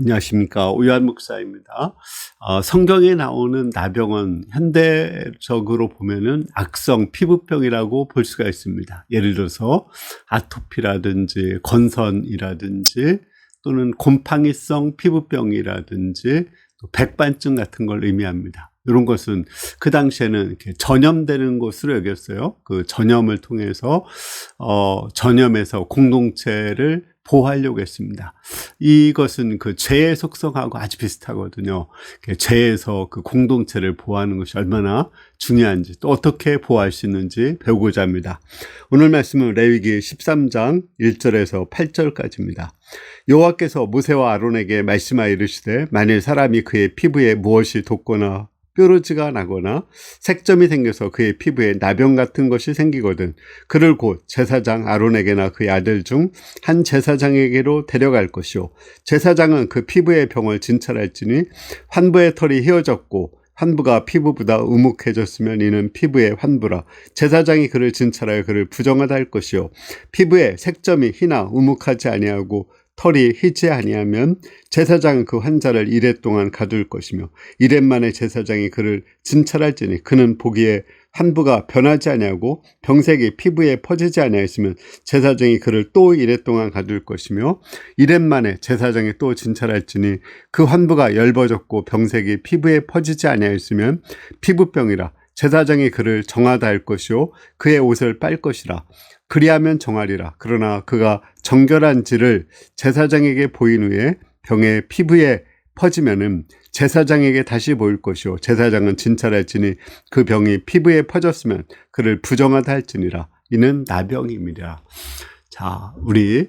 안녕하십니까. 오유한 목사입니다. 성경에 나오는 나병은 현대적으로 보면은 악성 피부병이라고 볼 수가 있습니다. 예를 들어서 아토피라든지 건선이라든지 또는 곰팡이성 피부병이라든지 또 백반증 같은 걸 의미합니다. 이런 것은 그 당시에는 이렇게 전염되는 것으로 여겼어요. 그 전염을 통해서 전염에서 공동체를 보호하려고 했습니다. 이것은 그 죄의 속성하고 아주 비슷하거든요. 죄에서 그 공동체를 보호하는 것이 얼마나 중요한지 또 어떻게 보호할 수 있는지 배우고자 합니다. 오늘 말씀은 레위기 13장 1절에서 8절까지입니다. 여호와께서 모세와 아론에게 말씀하여 이르시되 만일 사람이 그의 피부에 무엇이 돋거나 뾰루지가 나거나 색점이 생겨서 그의 피부에 나병 같은 것이 생기거든 그를 곧 제사장 아론에게나 그의 아들 중 한 제사장에게로 데려갈 것이요 제사장은 그 피부의 병을 진찰할지니 환부의 털이 휘어졌고 환부가 피부보다 우묵해졌으면 이는 피부의 환부라. 제사장이 그를 진찰하여 그를 부정하다 할 것이요 피부에 색점이 희나 우묵하지 아니하고 털이 희지 아니하면 제사장은 그 환자를 이레 동안 가둘 것이며 이레 만에 제사장이 그를 진찰할지니 그는 보기에 환부가 변하지 아니하고 병색이 피부에 퍼지지 아니하였으면 제사장이 그를 또 이레 동안 가둘 것이며 이레 만에 제사장이 또 진찰할지니 그 환부가 엷어졌고 병색이 피부에 퍼지지 아니하였으면 피부병이라. 제사장이 그를 정하다 할 것이요 그의 옷을 빨 것이라. 그리하면 정하리라. 그러나 그가 정결한지를 제사장에게 보인 후에 병의 피부에 퍼지면은 제사장에게 다시 보일 것이요 제사장은 진찰할지니 그 병이 피부에 퍼졌으면 그를 부정하다 할지니라. 이는 나병임이라. 자, 우리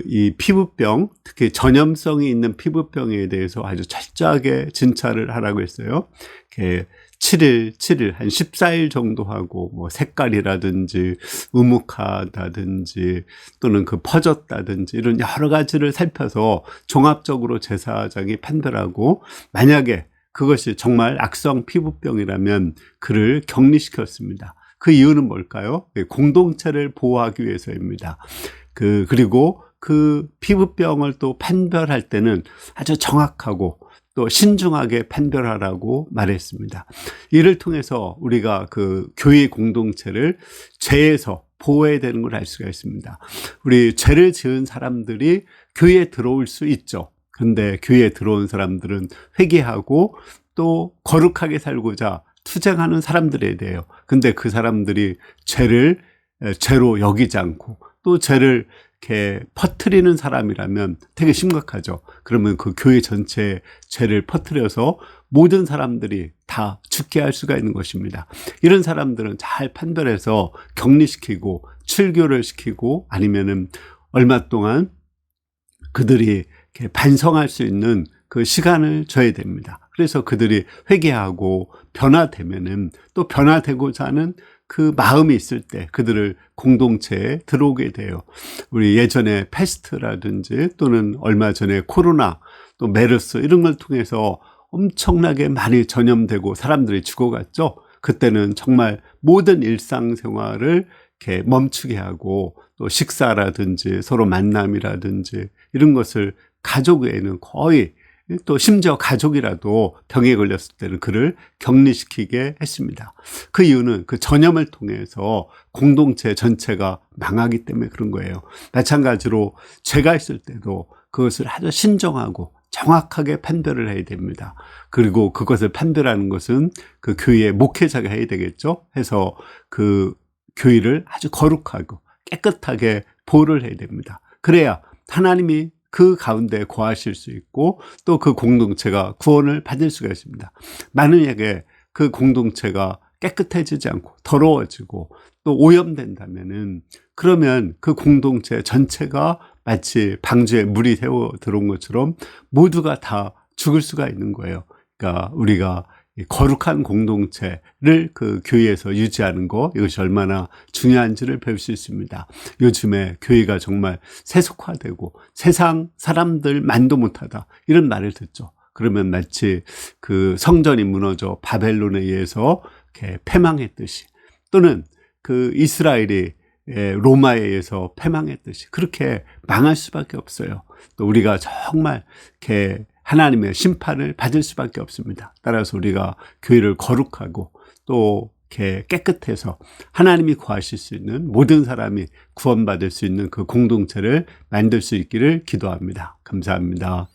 이 피부병, 특히 전염성이 있는 피부병에 대해서 아주 철저하게 진찰을 하라고 했어요. 이렇게 7일, 한 14일 정도 하고, 뭐, 색깔이라든지, 우묵하다든지, 또는 그 퍼졌다든지, 이런 여러 가지를 살펴서 종합적으로 제사장이 판별하고, 만약에 그것이 정말 악성 피부병이라면 그를 격리시켰습니다. 그 이유는 뭘까요? 공동체를 보호하기 위해서입니다. 그리고 그 피부병을 또 판별할 때는 아주 정확하고, 또 신중하게 판별하라고 말했습니다. 이를 통해서 우리가 그 교회 공동체를 죄에서 보호해야 되는 걸 알 수가 있습니다. 우리 죄를 지은 사람들이 교회에 들어올 수 있죠. 그런데 교회에 들어온 사람들은 회개하고 또 거룩하게 살고자 투쟁하는 사람들에 대해요. 근데 그 사람들이 죄로 여기지 않고 또 죄를 이렇게 퍼뜨리는 사람이라면 되게 심각하죠. 그러면 그 교회 전체에 죄를 퍼뜨려서 모든 사람들이 다 죽게 할 수가 있는 것입니다. 이런 사람들은 잘 판별해서 격리시키고 출교를 시키고 아니면은 얼마 동안 그들이 이렇게 반성할 수 있는 그 시간을 줘야 됩니다. 그래서 그들이 회개하고 변화되면은 또 변화되고자 하는 그 마음이 있을 때 그들을 공동체에 들어오게 돼요. 우리 예전에 패스트라든지 또는 얼마 전에 코로나 또 메르스 이런 걸 통해서 엄청나게 많이 전염되고 사람들이 죽어갔죠. 그때는 정말 모든 일상생활을 이렇게 멈추게 하고 또 식사라든지 서로 만남이라든지 이런 것을 가족 외에는 거의 또 심지어 가족이라도 병에 걸렸을 때는 그를 격리시키게 했습니다. 그 이유는 그 전염을 통해서 공동체 전체가 망하기 때문에 그런 거예요. 마찬가지로 죄가 있을 때도 그것을 아주 신중하고 정확하게 판별을 해야 됩니다. 그리고 그것을 판별하는 것은 그 교회의 목회자가 해야 되겠죠. 해서 그 교회를 아주 거룩하고 깨끗하게 보호를 해야 됩니다. 그래야 하나님이 그 가운데 거하실 수 있고 또 그 공동체가 구원을 받을 수가 있습니다. 만약에 그 공동체가 깨끗해지지 않고 더러워지고 또 오염된다면은 그러면 그 공동체 전체가 마치 방주에 물이 새어 들어온 것처럼 모두가 다 죽을 수가 있는 거예요. 그러니까 우리가 거룩한 공동체를 그 교회에서 유지하는 것, 이것이 얼마나 중요한지를 배울 수 있습니다. 요즘에 교회가 정말 세속화되고 세상 사람들만도 못하다 이런 말을 듣죠. 그러면 마치 그 성전이 무너져 바벨론에 의해서 이렇게 패망했듯이, 또는 그 이스라엘이 로마에 의해서 패망했듯이 그렇게 망할 수밖에 없어요. 또 우리가 정말 이렇게 하나님의 심판을 받을 수밖에 없습니다. 따라서 우리가 교회를 거룩하고 또 이렇게 깨끗해서 하나님이 구하실 수 있는 모든 사람이 구원받을 수 있는 그 공동체를 만들 수 있기를 기도합니다. 감사합니다.